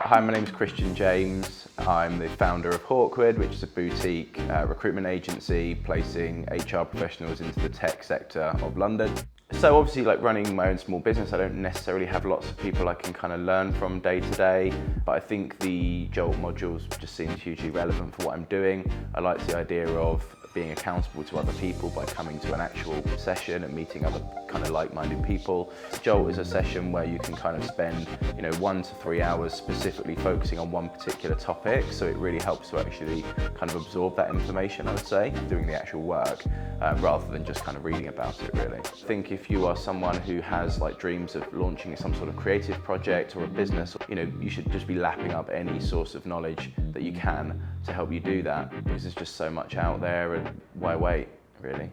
Hi, my name is Kristian James. I'm the founder of Hawkwood, which is a boutique recruitment agency placing HR professionals into the tech sector of London. So obviously, like running my own small business, I don't necessarily have lots of people I can kind of learn from day to day, but I think the Jolt modules just seem hugely relevant for what I'm doing. I like the idea of being accountable to other people by coming to an actual session and meeting other kind of like-minded people. Jolt is a session where you can kind of spend 1 to 3 hours specifically focusing on one particular topic, so it really helps to actually kind of absorb that information, I would say, doing the actual work rather than just kind of reading about it really. I think if you are someone who has like dreams of launching some sort of creative project or a business, you should just be lapping up any source of knowledge that you can to help you do that, because there's just so much out there, and why wait, really?